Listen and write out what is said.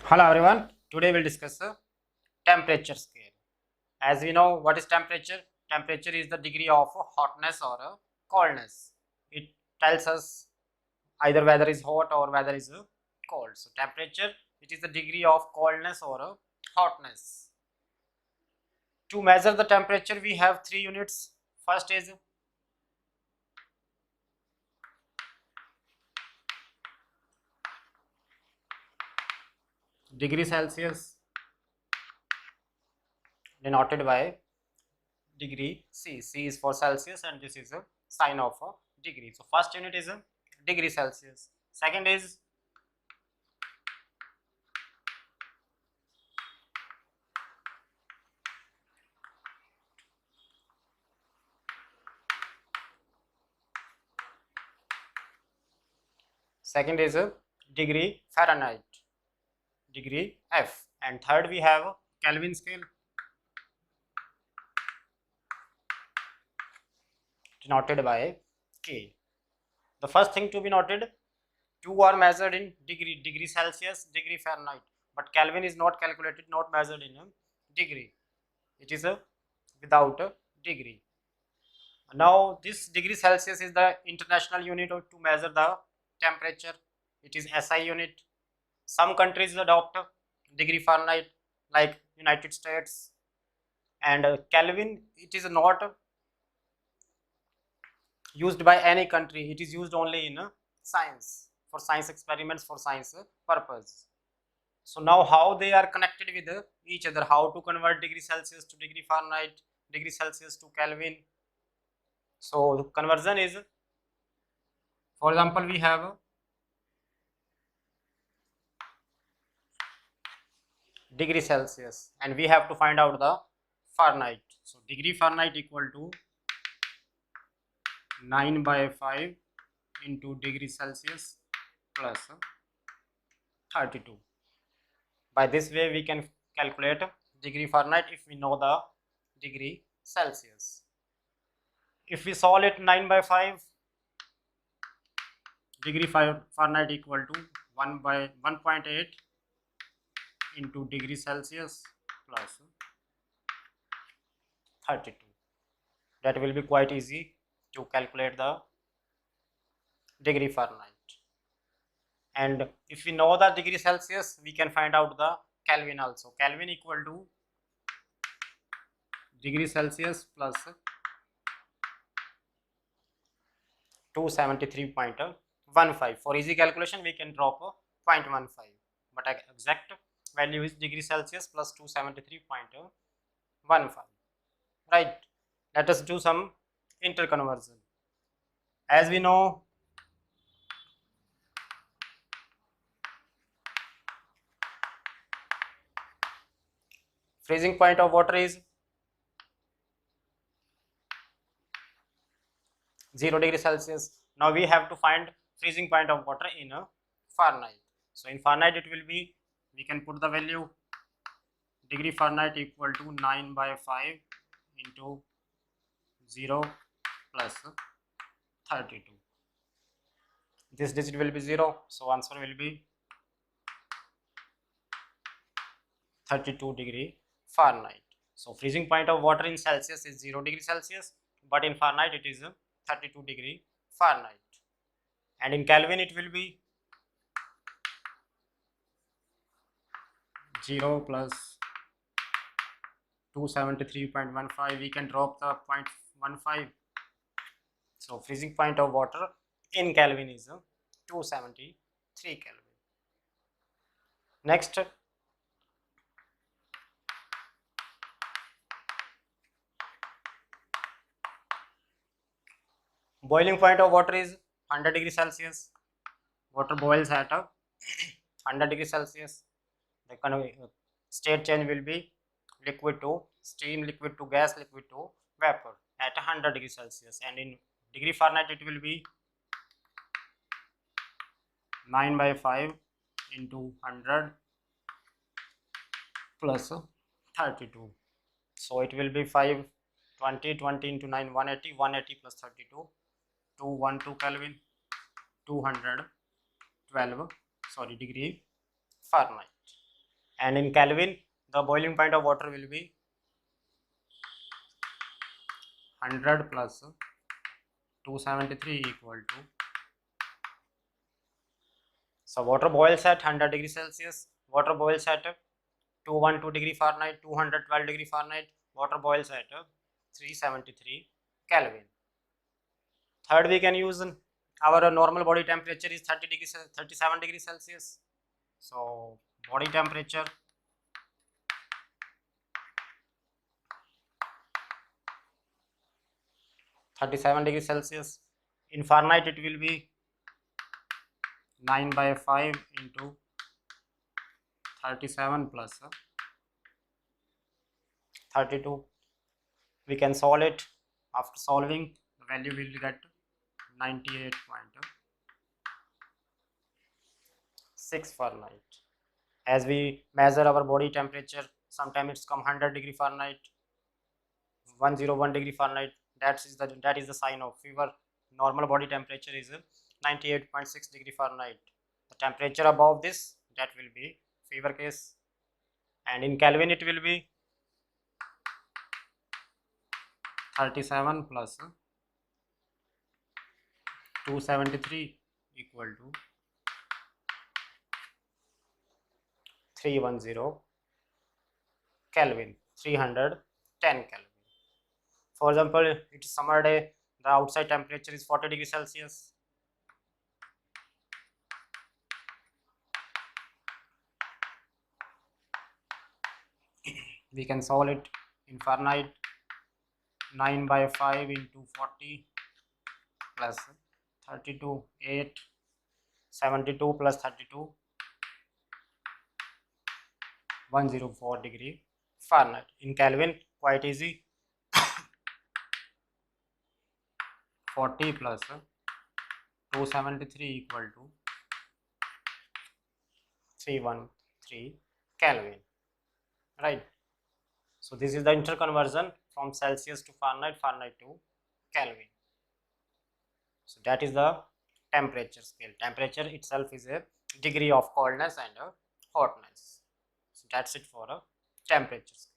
Hello everyone. Today we'll discuss the temperature scale. As we know, what is temperature? Temperature is the degree of hotness or coldness. It tells us either whether is hot or whether is cold. So temperature, it is the degree of coldness or hotness. To measure the temperature, we have three units. First is degree Celsius, denoted by degree C. C is for Celsius and this is a sign of a degree. So first unit is a degree Celsius. Second is a degree Fahrenheit, degree F, and third we have Kelvin scale, denoted by K. The first thing to be noted, two are measured in degree Celsius, degree Fahrenheit, but Kelvin is not calculated, not measured in a degree. It is a without a degree. Now this degree Celsius is the international unit to measure the temperature. It is SI unit. Some countries adopt degree Fahrenheit like United States, and Kelvin, it is not used by any country. It is used only in science, for science experiments, for science purpose. So now how they are connected with each other, how to convert degree Celsius to degree Fahrenheit, degree Celsius to Kelvin. So the conversion is, for example, we have degree Celsius and we have to find out the Fahrenheit. So degree Fahrenheit equal to 9 by 5 into degree Celsius plus 32. By this way we can calculate degree Fahrenheit if we know the degree Celsius. If we solve it, 9 by 5 degree Fahrenheit equal to 1 by 1.8 into degree Celsius plus 32. That will be quite easy to calculate the degree Fahrenheit. And if we know the degree Celsius, we can find out the Kelvin also. Kelvin equal to degree Celsius plus 273.15. For easy calculation, we can drop 0.15, but exact value is degree Celsius plus 273.15. Right. Let us do some interconversion. As we know, freezing point of water is 0 degree Celsius. Now we have to find freezing point of water in Fahrenheit. So in Fahrenheit it will be, we can put the value degree Fahrenheit equal to 9 by 5 into 0 plus 32. This digit will be 0, so answer will be 32 degree Fahrenheit. So freezing point of water in Celsius is 0 degree Celsius, but in Fahrenheit it is 32 degree Fahrenheit. And in Kelvin it will be 0 plus 273.15. We can drop the 0.15. So freezing point of water in Kelvin is 273 Kelvin. Next, boiling point of water is 100 degree Celsius. Water boils at 100 degree Celsius. The state change will be liquid to steam, liquid to gas, liquid to vapor at 100 degree Celsius. And in degree Fahrenheit it will be 9 by 5 into 100 plus 32. So it will be 5, 20 into 9, 180, 180 plus 32, 212 Kelvin, 212 degree Fahrenheit. and in Kelvin the boiling point of water will be 100 plus 273 equal to, so water boils at 100 degree Celsius, water boils at 212 degree Fahrenheit, 212 degree Fahrenheit, water boils at 373 Kelvin. Third, we can use our normal body temperature is 37 degree Celsius. So body temperature (37 degrees Celsius). In Fahrenheit, it will be 9 by 5 into 37 plus 32. We can solve it. After solving, the value will get 98.6 Fahrenheit. As we measure our body temperature, sometimes it's come 100 degree Fahrenheit, 101 degree Fahrenheit. That is the sign of fever. Normal body temperature is 98.6 degree Fahrenheit. The temperature above this, that will be fever case, and in Kelvin it will be 37 plus 273 equal to 310 Kelvin, 310 Kelvin. For example, it is summer day, the outside temperature is 40 degrees Celsius. We can solve it in Fahrenheit. 9 by 5 into 40 plus 32, 8, 72 plus 32, 104 degree Fahrenheit. In Kelvin, quite easy. 40 plus 273 equal to 313 Kelvin, right? So this is the interconversion from Celsius to Fahrenheit, Fahrenheit to Kelvin. So that is the temperature scale. Temperature itself is a degree of coldness and hotness. So that's it for a temperature scale.